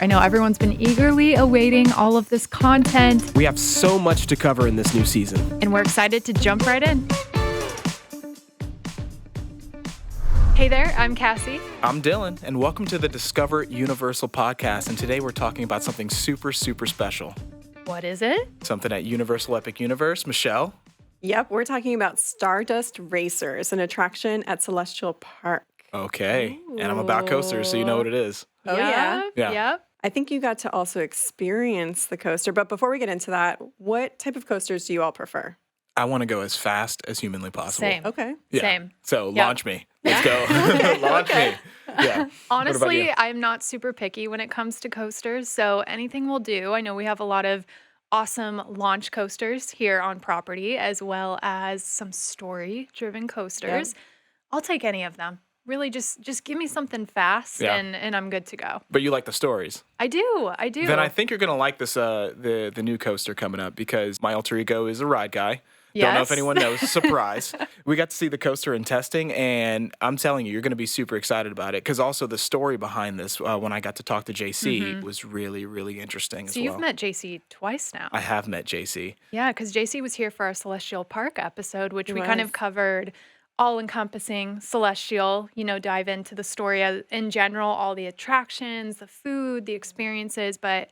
I know everyone's been eagerly awaiting all of this content. We have so much to cover in this new season. And we're excited to jump right in. Hey there, I'm Cassie. I'm Dylan, and welcome to the Discover Universal podcast. And today we're talking about something super, super special. What is it? Something at Universal Epic Universe. Michelle? Yep, we're talking about Stardust Racers, an attraction at Celestial Park. Okay. And I'm about coasters, so you know what it is. Oh, yeah. Yep. I think you got to also experience the coaster. But before we get into that, what type of coasters do you all prefer? I want to go as fast as humanly possible. Same. Okay. Yeah. Same. So launch me. Let's go. Launch me. Yeah. Honestly, I'm not super picky when it comes to coasters, so anything will do. I know we have a lot of awesome launch coasters here on property, as well as some story-driven coasters. Yep. I'll take any of them. Really, just give me something fast, and I'm good to go. But you like the stories. I do. Then I think you're going to like this the new coaster coming up because my alter ego is a ride guy. Don't know if Yes. anyone knows. Surprise. We got to see the coaster in testing, and I'm telling you, you're going to be super excited about it because also the story behind this, when I got to talk to JC, was really, really interesting as So well. you've met JC twice now. I have met JC. Yeah, because JC was here for our Celestial Park episode, which He we kind of was. covered all-encompassing Celestial, dive into the story in general, all the attractions, the food, the experiences, but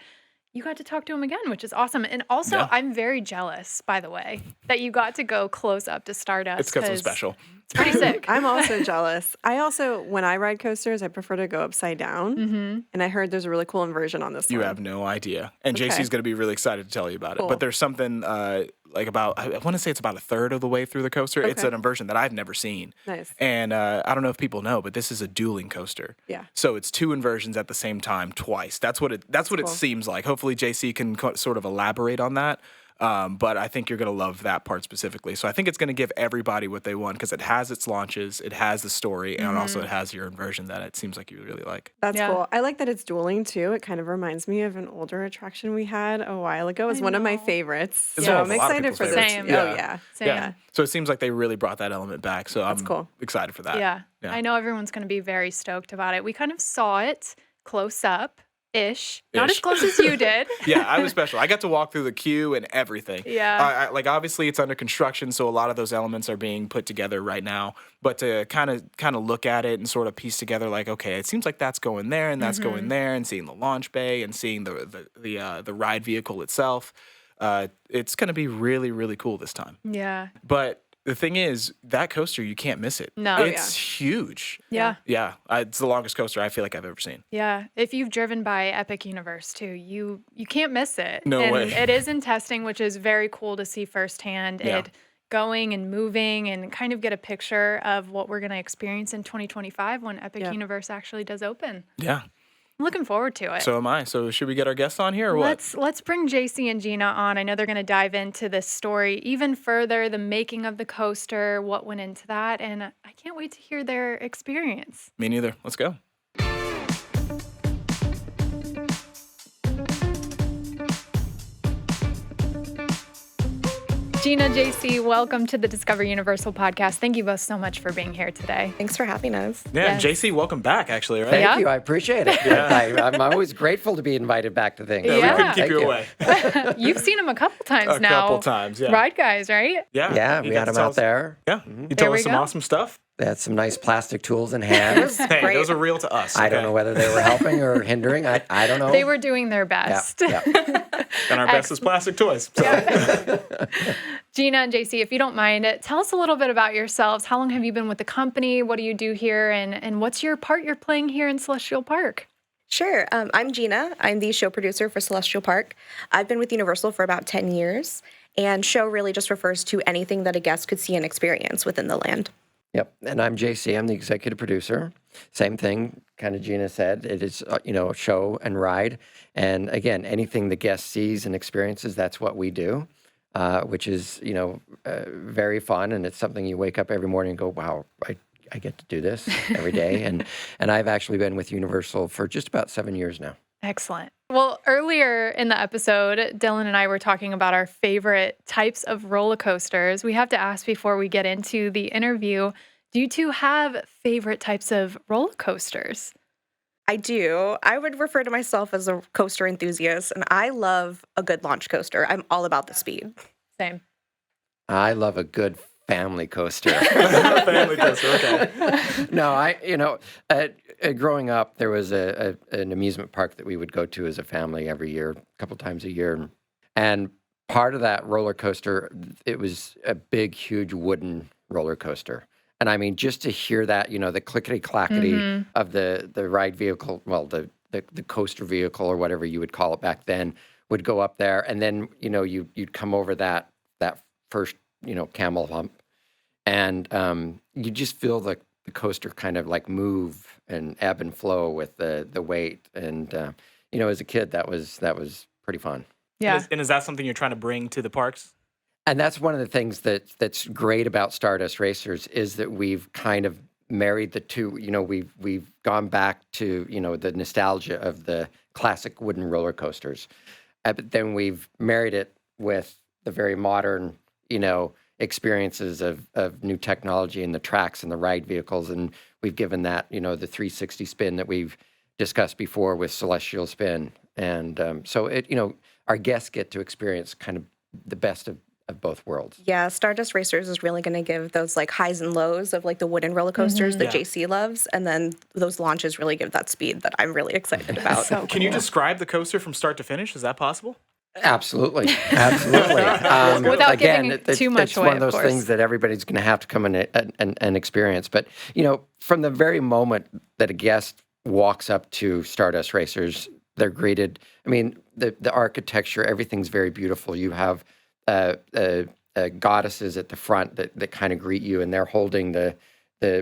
you got to talk to him again, which is awesome. And also, Yeah. I'm very jealous, by the way, that you got to go close up to Stardust. It's because I'm special. It's pretty sick. I'm also jealous. I also, when I ride coasters, I prefer to go upside down. And I heard there's a really cool inversion on this You one. have no idea. And Okay. JC's going to be really excited to tell you about it. Cool. But there's something about, I want to say it's about a third of the way through the coaster. It's Okay. an inversion that I've never seen. Nice. And I don't know if people know, but this is a dueling coaster. Yeah. So it's two inversions at the same time twice. That's what it cool. seems like. Hopefully JC can sort of elaborate on that. But I think you're going to love that part specifically. So I think it's going to give everybody what they want because it has its launches, it has the story, and also it has your inversion that it seems like you really like. That's Yeah. cool. I like that it's dueling too. It kind of reminds me of an older attraction we had a while ago. It's one of my favorites. It's So one of I'm a lot of excited people's for this. favorites. Oh, Same. yeah. Same. Yeah. So it seems like they really brought that element back. So I'm cool. excited for that. Yeah. Yeah. I know everyone's going to be very stoked about it. We kind of saw it close up-ish. Not as Ish. close as you did. Yeah, I was special. I got to walk through the queue and everything. Yeah. Like obviously it's under construction, so a lot of those elements are being put together right now. But to kind of look at it and sort of piece together, like, okay, it seems like that's going there and that's going there, and seeing the launch bay and seeing the ride vehicle itself, it's going to be really, really cool this time. Yeah. But the thing is, that coaster, you can't miss it. No. Oh, It's huge. Yeah. Yeah, it's the longest coaster I feel like I've ever seen. Yeah, if you've driven by Epic Universe too, you can't miss it. No and way. It is in testing, which is very cool to see firsthand. Yeah. It going and moving and kind of get a picture of what we're going to experience in 2025 when Epic Yeah. Universe actually does open. Yeah, I'm looking forward to it. so am I. So should we get our guests on here or what? Let's bring JC and Gina on. I know they're going to dive into this story even further, the making of the coaster, what went into that, and I can't wait to hear their experience. Me neither. Let's go. Gina, JC, welcome to the Discover Universal podcast. Thank you both so much for being here today. Thanks for having us. Yeah, Yes. JC, welcome back, actually, right? Yeah. Thank you. I appreciate it. I'm always grateful to be invited back to things. Yeah. We couldn't keep Thank you you. away. You've seen him a couple times A now. couple times, yeah. Ride guys, right? Yeah, Yeah, you we got had to them tell out us- there. Yeah, you There told we us some go. awesome stuff. They had some nice plastic tools in hands. Hey, Great. those are real to us. I don't okay? know whether they were helping or hindering. I don't know. They were doing their Yeah, best. yeah. And our best is plastic toys. So. Gina and JC, if you don't mind, tell us a little bit about yourselves. How long have you been with the company? What do you do here? And what's your part you're playing here in Celestial Park? Sure. I'm Gina. I'm the show producer for Celestial Park. I've been with Universal for about 10 years, and show really just refers to anything that a guest could see and experience within the land. Yep. And I'm JC. I'm the executive producer. Same thing, kind of Gina said. It is, show and ride. And again, anything the guest sees and experiences, that's what we do, which is, very fun. And it's something you wake up every morning and go, wow, I get to do this every day. and I've actually been with Universal for just about 7 years now. Excellent. Well, earlier in the episode, Dylan and I were talking about our favorite types of roller coasters. We have to ask before we get into the interview, do you two have favorite types of roller coasters? I do. I would refer to myself as a coaster enthusiast, and I love a good launch coaster. I'm all about the speed. Same. I love a good family coaster. Family coaster, okay. No, growing up, there was an amusement park that we would go to as a family every year, a couple times a year. And part of that roller coaster, it was a big, huge wooden roller coaster. And I mean, just to hear that, the clickety clackety of the ride vehicle, well, the coaster vehicle or whatever you would call it back then, would go up there, and then you'd come over that first camel hump, and you just feel the coaster kind of like move and ebb and flow with the weight, and as a kid, that was pretty fun. Yeah. And is that something you're trying to bring to the parks? And that's one of the things that's great about Stardust Racers is that we've kind of married the two. We've gone back to the nostalgia of the classic wooden roller coasters, but then we've married it with the very modern experiences of new technology and the tracks and the ride vehicles, and we've given that the 360 spin that we've discussed before with Celestial Spin, and so our guests get to experience kind of the best of both worlds. Yeah, Stardust Racers is really going to give those like highs and lows of like the wooden roller coasters that Yeah. JC loves, and then those launches really give that speed that I'm really excited about. So Can you cool. describe the coaster from start to finish? Is that possible? Absolutely, absolutely. Without again, giving it's too much it's away, one of of those course. things that everybody's going to have to come in and experience. But from the very moment that a guest walks up to Stardust Racers, they're greeted. I mean, the architecture, everything's very beautiful. You have goddesses at the front that kind of greet you, and they're holding the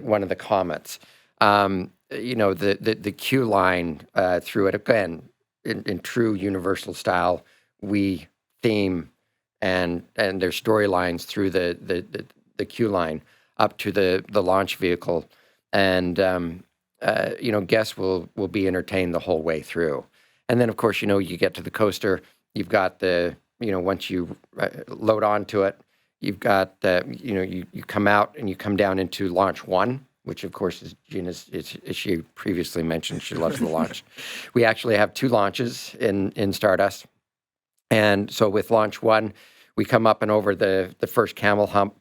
one of the comets. The queue line through it again in true Universal style. We theme and their storylines through the queue line up to the launch vehicle, and guests will be entertained the whole way through. And then of course you get to the coaster, you've got once you load onto it, you've got you come out and you come down into launch one, which of course is Gina's. As she previously mentioned, she loves the launch. We actually have two launches in Stardust. And so with launch one, we come up and over the first camel hump.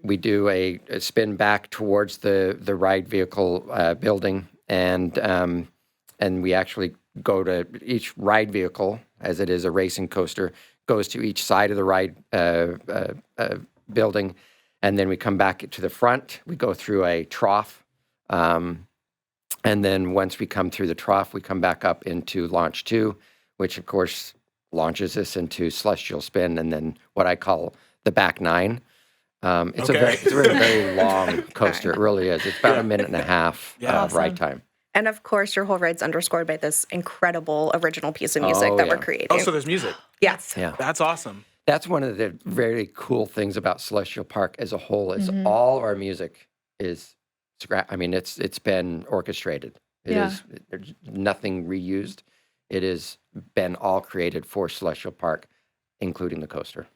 We do a spin back towards the ride vehicle building, and we actually go to each ride vehicle, as it is a racing coaster, goes to each side of the ride building, and then we come back to the front. We go through a trough, and then once we come through the trough, we come back up into launch two, which of course launches us into Celestial Spin, and then what I call the back nine. It's Okay. a really very long coaster. It really is. It's about a minute and a half Yeah. of ride time. And of course, your whole ride's underscored by this incredible original piece of music Oh, that yeah. we're creating. Oh, so there's music. Yes. Yeah. That's awesome. That's one of the very cool things about Celestial Park as a whole is all our music is I mean, it's been orchestrated. There's nothing reused. It has been all created for Celestial Park, including the coaster.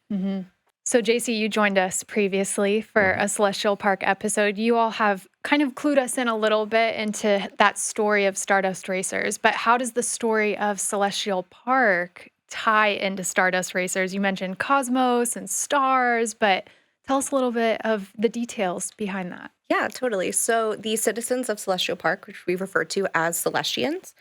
So, JC, you joined us previously for a Celestial Park episode. You all have kind of clued us in a little bit into that story of Stardust Racers, but how does the story of Celestial Park tie into Stardust Racers? You mentioned cosmos and stars, but tell us a little bit of the details behind that. Yeah, totally. So the citizens of Celestial Park, which we refer to as Celestians,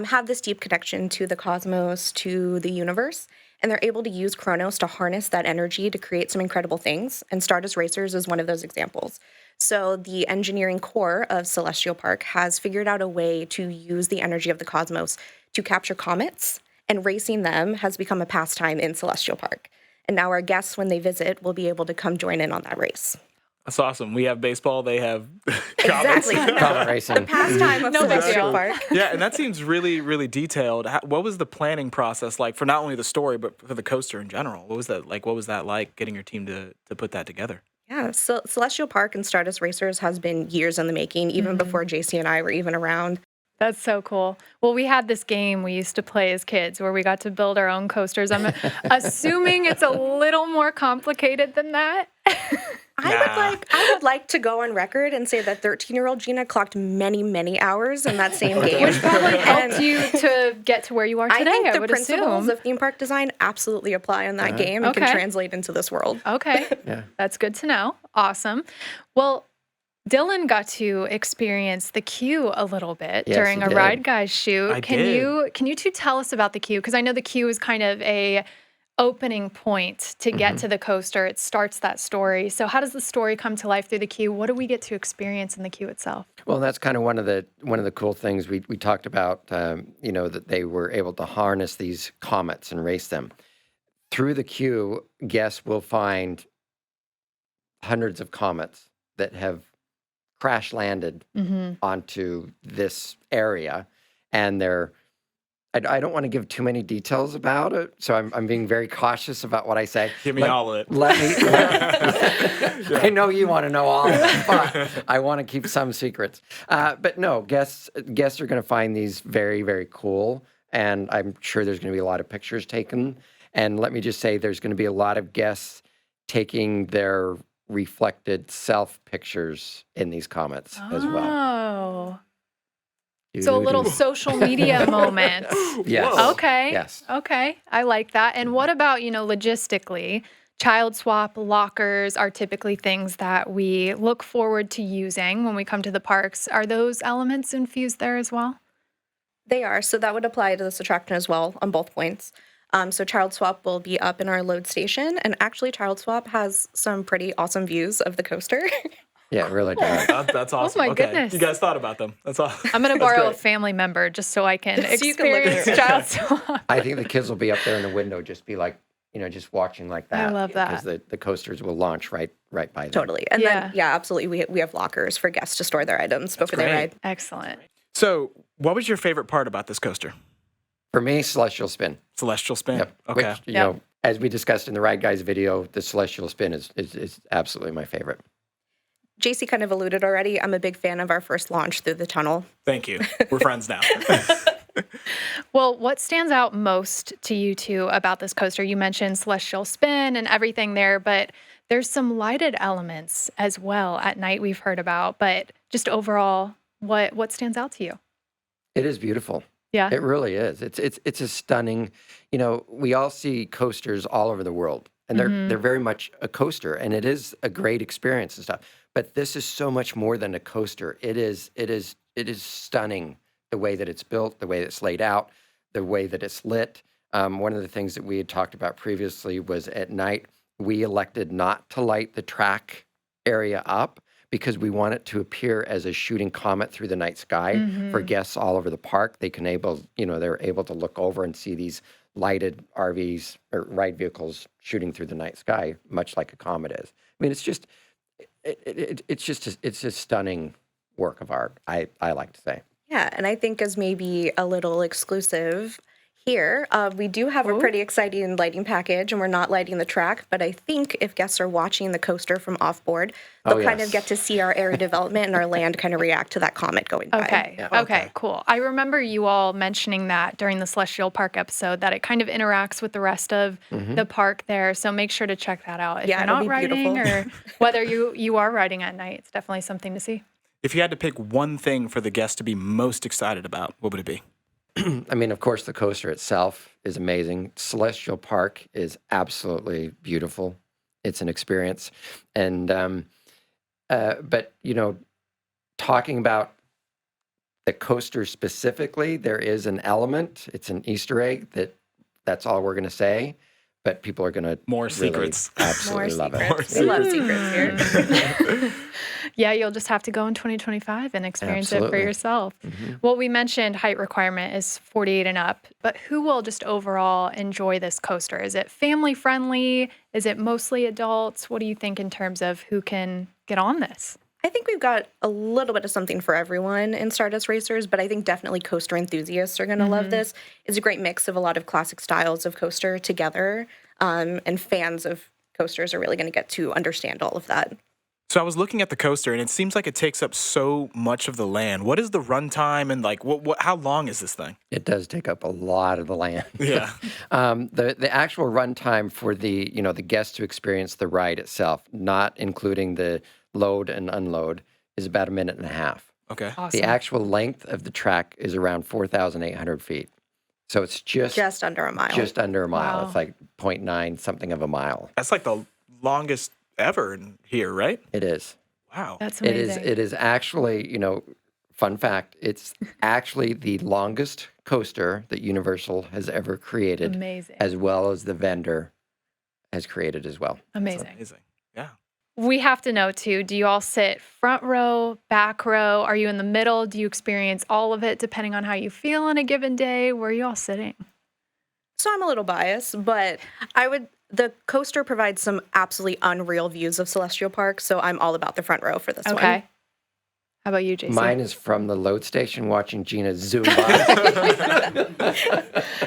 have this deep connection to the cosmos, to the universe, and they're able to use Chronos to harness that energy to create some incredible things. And Stardust Racers is one of those examples. So the engineering core of Celestial Park has figured out a way to use the energy of the cosmos to capture comets, and racing them has become a pastime in Celestial Park. And now our guests, when they visit, will be able to come join in on that race. That's awesome. We have baseball. They have comets. Exactly. Comet racing. Pastime of No big Celestial deal. Park. Yeah, and that seems really, really detailed. What was the planning process like for not only the story but for the coaster in general? What was that like? What was that like getting your team to put that together? Yeah, so Celestial Park and Stardust Racers has been years in the making, even before JC and I were even around. That's so cool. Well, we had this game we used to play as kids where we got to build our own coasters. I'm assuming it's a little more complicated than that. I would like to go on record and say that 13-year-old Gina clocked many hours in that same game. Which probably helped you to get to where you are today, I think the would principles assume. of theme park design absolutely apply in that game and can Okay. translate into this world. Okay. Yeah. That's good to know. Awesome. Well, Dylan got to experience the queue a little bit Yes, during he a did. Ride Guys shoot. I Can did. you two tell us about the queue? Because I know the queue is kind of a opening point to get to the coaster. It starts that story. So how does the story come to life through the queue? What do we get to experience in the queue itself? Well, that's kind of one of the cool things we talked about. That they were able to harness these comets and race them through the queue. Guests will find hundreds of comets that have crash landed onto this area, and they're. I don't want to give too many details about it, so I'm being very cautious about what I say. Give me all of it. Let me. I know you want to know all of it, but I want to keep some secrets. But no, guests are going to find these very, very cool, and I'm sure there's going to be a lot of pictures taken. And let me just say, there's going to be a lot of guests taking their reflected self pictures in these comets as well. Oh. So a little social media moment. Yes. Okay. Yes. Okay. I like that. And what about, logistically? Child swap lockers are typically things that we look forward to using when we come to the parks. Are those elements infused there as well? They are. So that would apply to this attraction as well on both points. So Child Swap will be up in our load station. And actually, Child Swap has some pretty awesome views of the coaster. Yeah, it really does. That's awesome. my Okay. goodness. You guys thought about them. That's awesome. I'm going to That's borrow a great. family member just so I can So you can look experience at it. child swap. I think the kids will be up there in the window, just be like, just watching like that. I love that. Because the coasters will launch right by them. Totally. And Yeah. then, absolutely. We have lockers for guests to store their items before they great. ride. Excellent. So, what was your favorite part about this coaster? For me, Celestial Spin. Celestial Spin. Yep. Okay. Which, you know, as we discussed in the Ride Guys video, the Celestial Spin is absolutely my favorite. JC kind of alluded already. I'm a big fan of our first launch through the tunnel. Thank you. We're friends now. Well, what stands out most to you two about this coaster? You mentioned Celestial Spin and everything there, but there's some lighted elements as well at night we've heard about. But just overall, what stands out to you? It is beautiful. Yeah. It really is. It's a stunning, we all see coasters all over the world, and they're very much a coaster, and it is a great experience and stuff. But this is so much more than a coaster. It is stunning, the way that it's built, the way that it's laid out, the way that it's lit. One of the things that we had talked about previously was at night, we elected not to light the track area up because we want it to appear as a shooting comet through the night sky for guests all over the park. They're able to look over and see these lighted RVs or ride vehicles shooting through the night sky, much like a comet is. I mean, it's a stunning work of art, I like to say. Yeah, and I think as maybe a little exclusive here, we do have a pretty exciting lighting package, and we're not lighting the track, but I think if guests are watching the coaster from off-board, they'll kind of get to see our area development and our land kind of react to that comet going by. Okay. Okay, cool. I remember you all mentioning that during the Celestial Park episode, that it kind of interacts with the rest of the park there. So make sure to check that out if Yeah, you're it'll not be riding beautiful. or whether you are riding at night. It's definitely something to see. If you had to pick one thing for the guests to be most excited about, what would it be? I mean, of course, the coaster itself is amazing. Celestial Park is absolutely beautiful. It's an experience. And, but, talking about the coaster specifically, there is an element, it's an Easter egg that's all we're going to say, but people are going to More really secrets. absolutely love it. Secrets. We love secrets here. Yeah, you'll just have to go in 2025 and experience it for Absolutely. yourself. Well, we mentioned height requirement is 48 and up, but who will just overall enjoy this coaster? Is it family friendly? Is it mostly adults? What do you think in terms of who can get on this? I think we've got a little bit of something for everyone in Stardust Racers, but I think definitely coaster enthusiasts are going to love this. It's a great mix of a lot of classic styles of coaster together, and fans of coasters are really going to get to understand all of that. So I was looking at the coaster, and it seems like it takes up so much of the land. What is the runtime, and like, how long is this thing? It does take up a lot of the land. Yeah. The actual runtime for the the guests to experience the ride itself, not including the load and unload, is about 1.5 minutes. Okay. Awesome. The actual length of the track is around 4,800 feet. So it's Just under a mile. just under a mile. Wow. It's like 0.9 something of a mile. That's like the longest ever in here, right? It is. Wow. That's It amazing. is. It is actually, fun fact, it's actually the longest coaster that Universal has ever created, Amazing. as well as the vendor has created as well. That's Amazing. amazing. Yeah. We have to know too, do you all sit front row, back row? Are you in the middle? Do you experience all of it depending on how you feel on a given day? Where are you all sitting? So I'm a little biased, but the coaster provides some absolutely unreal views of Celestial Park, so I'm all about the front row for this one. Okay. How about you, Jason? Mine is from the load station watching Gina zoom by.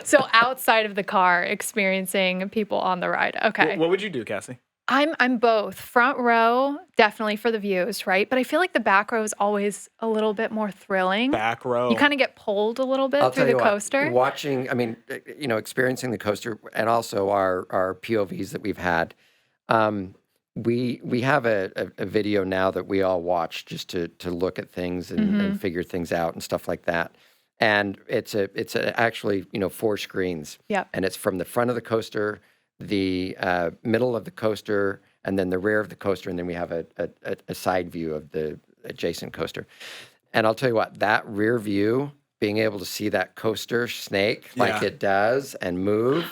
So outside of the car, experiencing people on the ride. Okay. What would you do, Cassie? I'm both. Front row, definitely for the views, right? But I feel like the back row is always a little bit more thrilling. Back row. You kind of get pulled a little bit I'll through tell the you coaster. what, watching, experiencing the coaster and also our POVs that we've had. We have a video now that we all watch just to look at things and figure things out and stuff like that. And it's actually 4 screens. Yep. And it's from the front of the coaster, the middle of the coaster, and then the rear of the coaster, and then we have a side view of the adjacent coaster. And I'll tell you what, that rear view, being able to see that coaster snake like Yeah. it does and move,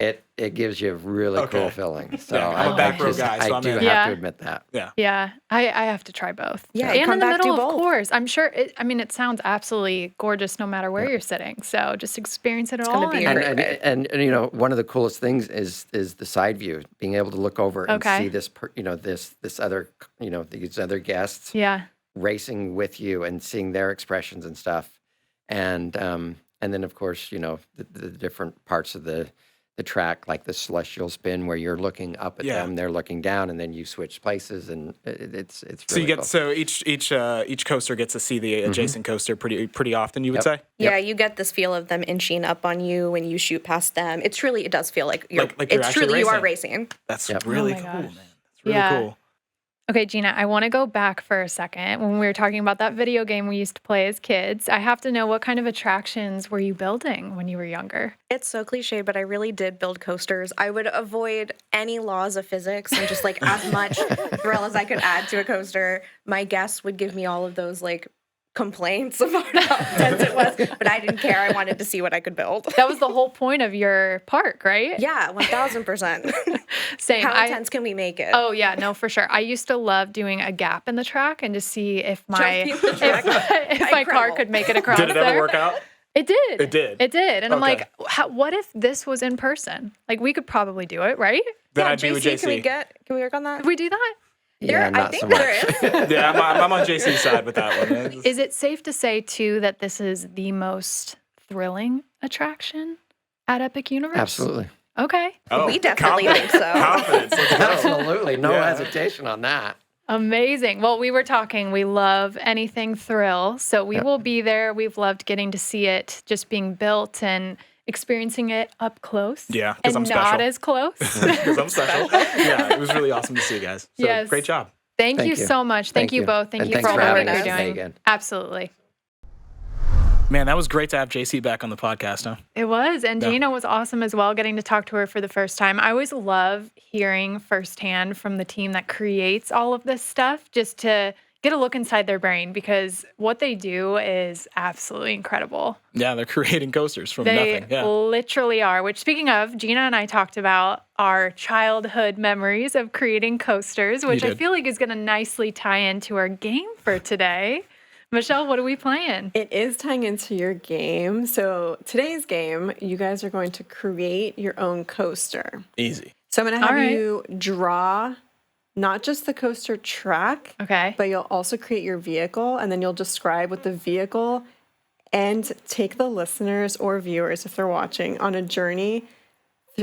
it gives you a really Okay. cool feeling. So Yeah, I'm a back row guy, so I I'm do in. have Yeah. to admit that. Yeah. Yeah, I have to try both. Yeah, and come in the back, do middle, of both. course. I'm sure. It sounds absolutely gorgeous no matter where you're sitting. So just experience it gonna all. be and- a great And one of the coolest things is the side view, being able to look over and Okay. see this other these other guests yeah, racing with you and seeing their expressions and stuff, and then of course the different parts of the track, like the celestial spin where you're looking up at Yeah. them, they're looking down, and then you switch places, and it's really So you get cool. each coaster gets to see the adjacent coaster pretty often. You would Yep. say. Yeah, you get this feel of them inching up on you when you shoot past them. It does feel like you're, Like you're it's actually truly you are racing. racing. That's Yep. really Oh my cool, gosh. man. That's really Yeah. cool. Okay, Gina, I want to go back for a second. When we were talking about that video game we used to play as kids, I have to know, what kind of attractions were you building when you were younger? It's so cliche, but I really did build coasters. I would avoid any laws of physics and just like as much thrill as I could add to a coaster. My guests would give me all of those like complaints about how intense it was, but I didn't care. I wanted to see what I could build. That was the whole point of your park, right? Yeah, 1000%. Same. How intense can we make it? Oh yeah, no, for sure. I used to love doing a gap in the track and just see if my Jumping the track. if my car Incredible. could make it across Did it there. ever work out? It did. It did? It did. And I'm Okay. like, what if this was in person? Like, we could probably do it, right? Then Yeah, I'd be with JC. Can we work on that? Could we do that? Yeah, I not think so much. there is. Yeah, I'm on JC's side with that one. Is it safe to say too that this is the most thrilling attraction at Epic Universe? Absolutely. Okay. Oh, We definitely think so. Confidence. Let's go. Absolutely. No Yeah. hesitation on that. Amazing. Well, we were talking, we love anything thrill. So we will be there. We've loved getting to see it just being built and experiencing it up close. Yeah, 'cause and I'm not special. as close. Because I'm special. Yeah, it was really awesome to see you guys. So Yes. great job. Thank you Thank you. so much. Thank you both. Thank And you thanks for all for the work having you're us doing. again. Absolutely. Man, that was great to have JC back on the podcast, huh? It was. And Yeah. Gina was awesome as well, getting to talk to her for the first time. I always love hearing firsthand from the team that creates all of this stuff, just to get a look inside their brain, because what they do is absolutely incredible. Yeah, they're creating coasters from They nothing. Yeah. literally are. Which, speaking of, Gina and I talked about our childhood memories of creating coasters, which I did. feel like is going to nicely tie into our game for today. Michelle, what are we playing? It is tying into your game. So today's game, you guys are going to create your own coaster. Easy. So I'm going to have All right. you draw not just the coaster track, Okay. but you'll also create your vehicle, and then you'll describe what the vehicle and take the listeners or viewers, if they're watching, on a journey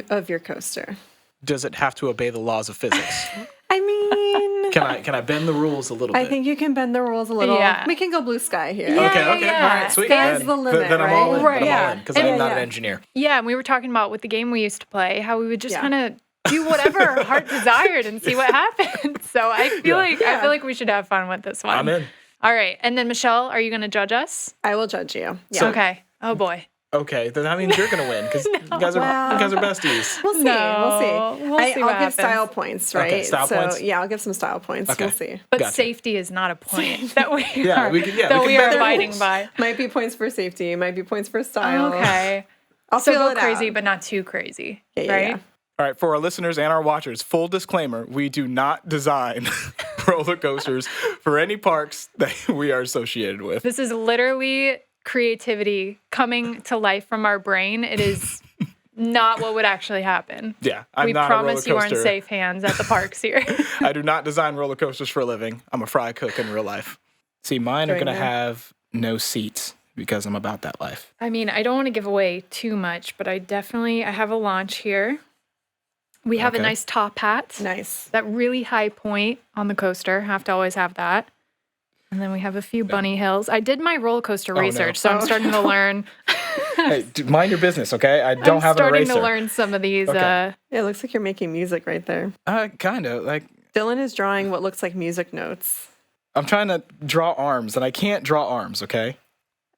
of your coaster. Does it have to obey the laws of physics? I mean, Can I bend the rules a little I bit? think you can bend the rules a little. Yeah. We can go blue sky here. Yeah. Okay, okay, yeah. all right, sweet. Sky's Then- the limit, then I'm all right? in. Right. Then I'm all Yeah. in because Yeah, I'm not yeah. an engineer. Yeah, and we were talking about with the game we used to play, how we would just Yeah. kind of do whatever our heart desired and see what happened. So I feel Yeah. like we should have fun with this one. I'm in. All right, and then Michelle, are you going to judge us? I will judge you. Yeah. So- Okay. Oh boy. Okay, then that means you're gonna win because you guys are besties. We'll see. No, we'll see. we'll see what I'll give style happens. points, Okay, right? style so points? yeah, I'll give some style points. Okay. We'll see. But Gotcha. safety is not a point that we Yeah, are, we can- yeah, that we we can are bend the abiding rules. by. Might be points for safety. Might be points for style. Okay. I'll So feel go it crazy, out. but not too crazy, Yeah, right? yeah. All right, for our listeners and our watchers, full disclaimer: we do not design roller coasters for any parks that we are associated with. This is literally creativity coming to life from our brain. It is not what would actually happen. Yeah, I'm We not promise a you roller are in coaster. safe hands at the parks here. I do not design roller coasters for a living. I'm a fry cook in real life. See, mine are Right gonna there. have no seats because I'm about that life. I mean, I don't want to give away too much, but I have a launch here. We have a Okay. nice top hat. Nice. That really high point on the coaster. Have to always have that. And then we have a few bunny hills. I did my roller coaster no. research, so I'm starting to learn. Hey, mind your business, okay? I don't I'm have an starting eraser. to learn some of these. Okay. Yeah, it looks like you're making music right there. Kind of like Dylan is drawing what looks like music notes. I'm trying to draw arms, and I can't draw arms. Okay.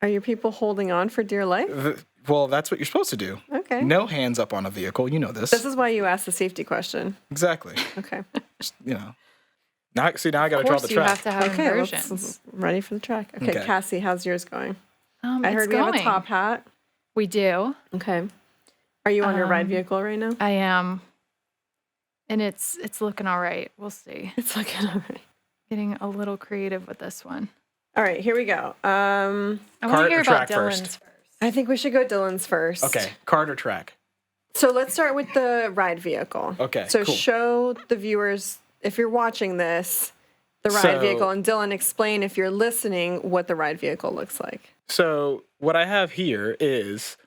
Are your people holding on for dear life? Well, that's what you're supposed to do. Okay. No hands up on a vehicle. You know this. This is why you asked the safety question. Exactly. Okay. Just, Now I got to Of draw course, the you track. have to have Okay, inversions. let's ready for the track. Okay, Okay. Cassie, how's yours going? I It's heard we have a going. top hat. We do. Okay. Are you on your ride vehicle right now? I am. And it's looking all right. We'll see. It's looking all right. Getting a little creative with this one. All right, here we go. I want Cart to hear or about track Dylan's first? first. I think we should go Dylan's first. Okay. Cart or track? So let's start with the ride vehicle. Okay, So cool. show the viewers, if you're watching this, the ride So- vehicle. And Dylan, explain, if you're listening, what the ride vehicle looks like. So what I have here is.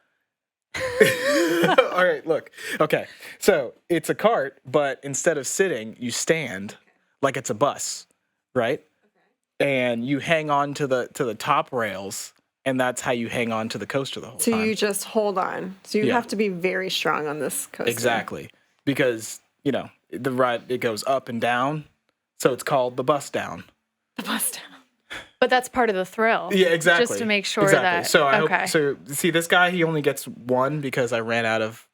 All right, look. Okay. So it's a cart, but instead of sitting, you stand like it's a bus, right? And you hang on to the top rails, and that's how you hang on to the coaster the whole So time. you just hold on. So you Yeah. have to be very strong on this coaster. Exactly. Because, the ride, it goes up and down. So it's called the bus down. The bus down. But that's part of the thrill. Yeah, exactly. Just to make sure exactly. that. So I okay. hope. So see, this guy, he only gets one because I ran out of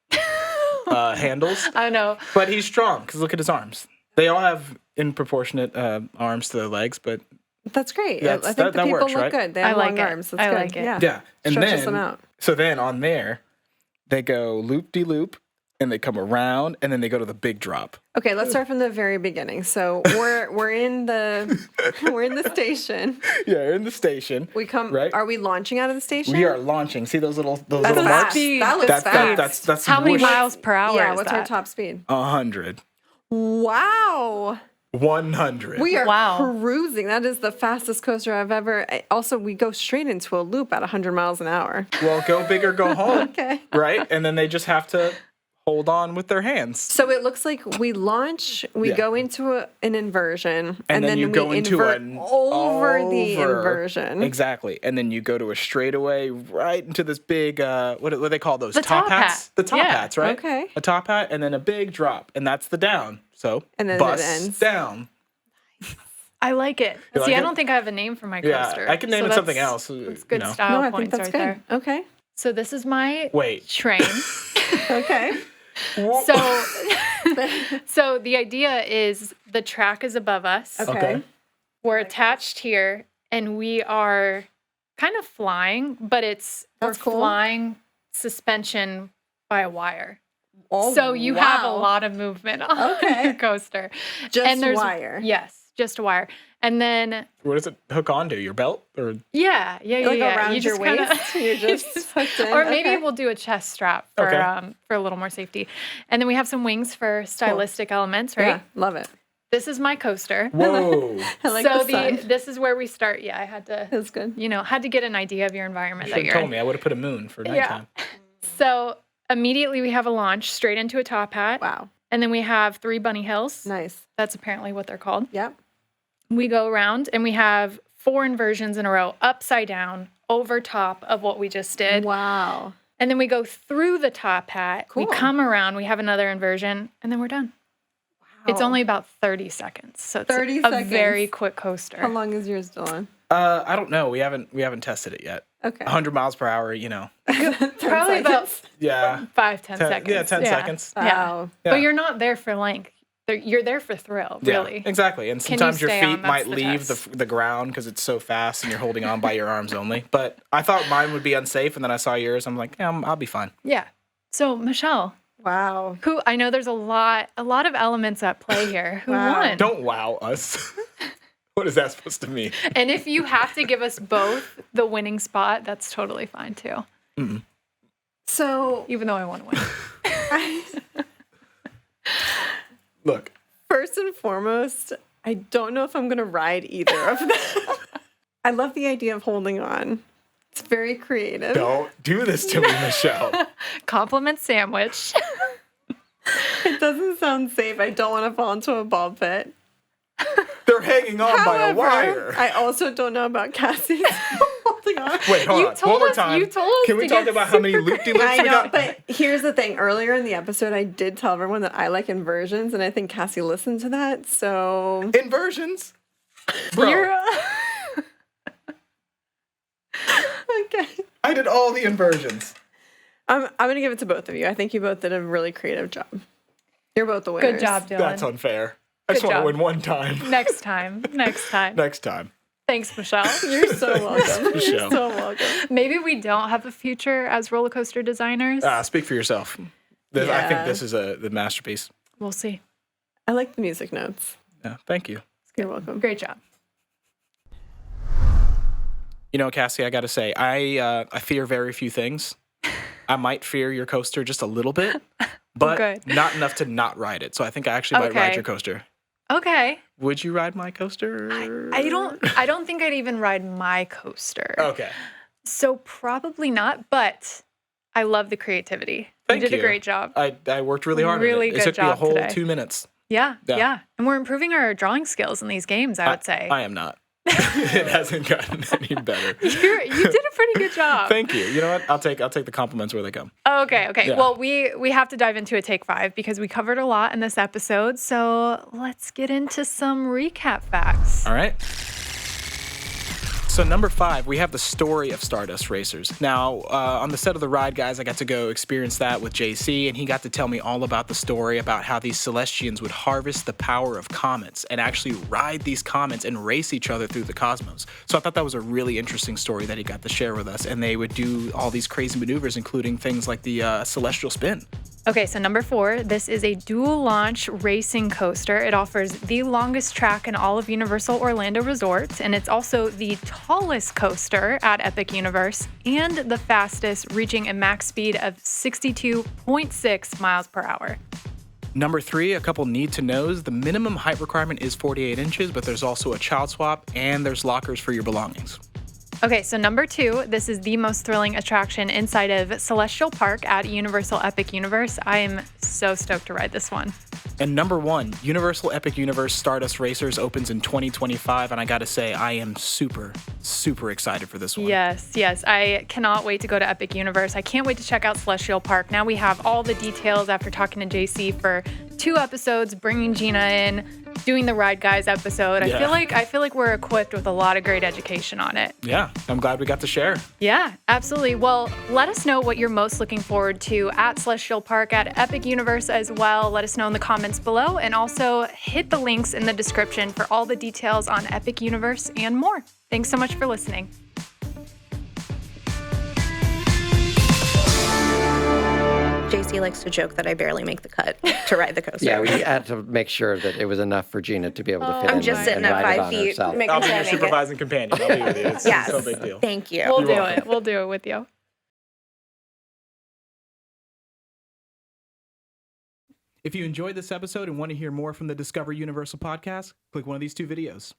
handles. I know. But he's strong because look at his arms. They all have in proportionate arms to their legs, but That's great. That's- I think the that people works, look right? good. They I have like long it. arms. That's I good. like it. Yeah. yeah. And Stretches then them out. so then on there, they go loop de loop, and they come around, and then they go to the big drop. Okay, let's start from the very beginning. So we're in the we're in the station. Yeah, in the station. We come. Right. Are we launching out of the station? We are launching. See those little That's little fast. marks? Speed. That looks That's fast. that's How many whoosh. miles per hour Yeah. is What's that? our top speed? 100. Wow. 100. We are Wow. cruising. That is the fastest coaster I've ever. Also, we go straight into a loop at 100 miles an hour. Well, go big or go home. Okay. Right? And then they just have to hold on with their hands. So it looks like we launch, we Yeah. go into an inversion, and then then you we go into invert an over the over. inversion. Exactly. And then you go to a straightaway right into this big, what do they call those? The top hat. hats? The top Yeah. hats, right? Okay. A top hat and then a big drop. And that's the down. So And then it bus ends. down. I like it. You See, like I it? don't think I have a name for my Yeah, coaster. I can name so it something that's- else. That's good you know. style No, I points think that's right good. there. Okay. So this is my Wait. train. Okay. So, so the idea is the track is above us. Okay. Okay. We're attached here, and we are kind of flying, but That's we're cool. flying suspension by a wire. Oh, So you have a wow. lot of movement on Okay. your coaster. Just and there's wire. Yes, just a wire. And then What does it hook onto? Your belt? Or yeah. Like around You your just kinda- waist, you're just hooked in. or maybe Okay. we'll do a chest strap for Okay. for a little more safety. And then we have some wings for stylistic elements, right? Yeah, love it. This is my coaster. whoa. I like so the sun. this is where we start. Yeah, I had to That's good. had to get an idea of your environment Should that have you're told in. me. I would have put a moon for nighttime. So immediately we have a launch straight into a top hat. Wow. And then we have 3 bunny hills. Nice. That's apparently what they're called. Yep. We go around and we have 4 inversions in a row, upside down, over top of what we just did. Wow. And then we go through the top hat. Cool. We come around, we have another inversion, and then we're done. It's only about 30 seconds. So it's 30 a seconds. very quick coaster. How long is yours, Dylan? I don't know. We haven't tested it yet. Okay. 100 miles per hour, you know. Probably about Yeah. 5-10 seconds. Yeah, 10 seconds. Yeah. Wow. Yeah. But you're not there for length. You're there for thrill, really. Yeah, exactly. And Can you sometimes your stay feet on? That's might the leave test. the ground because it's so fast and you're holding on by your arms only. But I thought mine would be unsafe, and then I saw yours. I'm like, yeah, I'll be fine. Yeah. So, Michelle, Wow. who I know there's a lot of elements at play here. Who Wow. won? Don't wow us. What is that supposed to mean? And if you have to give us both the winning spot, that's totally fine too. So, Even though I want to win. Look, first and foremost, I don't know if I'm going to ride either of them. I love the idea of holding on. It's very creative. don't do this to me, Michelle. Compliment sandwich. It doesn't sound safe. I don't want to fall into a ball pit. They're hanging on by a However, wire. I also don't know about Cassie holding on. Wait, hold You on. told One more us- time. you told us Can we to talk get about how many super loop-de-loops I we know, got? but here's the thing. Earlier in the episode, I did tell everyone that I like inversions, and I think Cassie listened to that. So, Inversions? Bro, You're okay. I did all the inversions. I'm going to give it to both of you. I think you both did a really creative job. You're both the winners. good job, Dylan. That's unfair. I just Good want to job. win one time. Next time. Next time. Next time. Thanks, Michelle. You're so welcome. Michelle. You're so welcome. Maybe we don't have a future as roller coaster designers. Speak for yourself. I think Yeah. this is the masterpiece. We'll see. I like the music notes. Yeah, thank you. You're welcome. Great job. You know, Cassie, I got to say, I fear very few things. I might fear your coaster just a little bit, but Good. not enough to not ride it. So I think I actually might ride Okay. your coaster. Okay. Would you ride my coaster? I don't think I'd even ride my coaster. Okay. So probably not, but I love the creativity. Thank you did you. a great job. I worked really hard Really on it. good It took me a job whole today. 2 minutes. Yeah, Yeah. yeah. And we're improving our drawing skills in these games, I would say. I am not. It hasn't gotten any better. You did a pretty good job. Thank you. You know what? I'll take the compliments where they come. Okay. Yeah. Well, we have to dive into a take 5 because we covered a lot in this episode. So let's get into some recap facts. All right. So number 5, we have the story of Stardust Racers. Now, on the set of the ride, guys, I got to go experience that with JC, and he got to tell me all about the story about how these Celestians would harvest the power of comets and actually ride these comets and race each other through the cosmos. So I thought that was a really interesting story that he got to share with us, and they would do all these crazy maneuvers, including things like the celestial spin. Okay, so number 4, this is a dual launch racing coaster. It offers the longest track in all of Universal Orlando Resort, and it's also the tallest coaster at Epic Universe and the fastest, reaching a max speed of 62.6 miles per hour. Number 3, a couple need to knows. The minimum height requirement is 48 inches, but there's also a child swap and there's lockers for your belongings. Okay, so number 2, this is the most thrilling attraction inside of Celestial Park at Universal Epic Universe. I am so stoked to ride this one. And number 1, Universal Epic Universe Stardust Racers opens in 2025, and I gotta say, I am super, super excited for this one. Yes. I cannot wait to go to Epic Universe. I can't wait to check out Celestial Park. Now we have all the details after talking to JC for 2 episodes, bringing Gina in, doing the Ride Guys episode. Yeah. I feel like we're equipped with a lot of great education on it. Yeah, I'm glad we got to share. Yeah, absolutely. Well, let us know what you're most looking forward to at Celestial Park, at Epic Universe as well. Let us know in the comments below, and also hit the links in the description for all the details on Epic Universe and more. Thanks so much for listening. JC likes to joke that I barely make the cut to ride the coaster. Yeah, we had to make sure that it was enough for Gina to be able to fit I'm in just and sitting at ride it 5 on feet, herself. making I'll be sure I your make it. supervising companion. I'll be with you. It's Yes. no big deal. Thank you. We'll You're do welcome. it. We'll do it with you. If you enjoyed this episode and want to hear more from the Discover Universal podcast, click one of these 2 videos.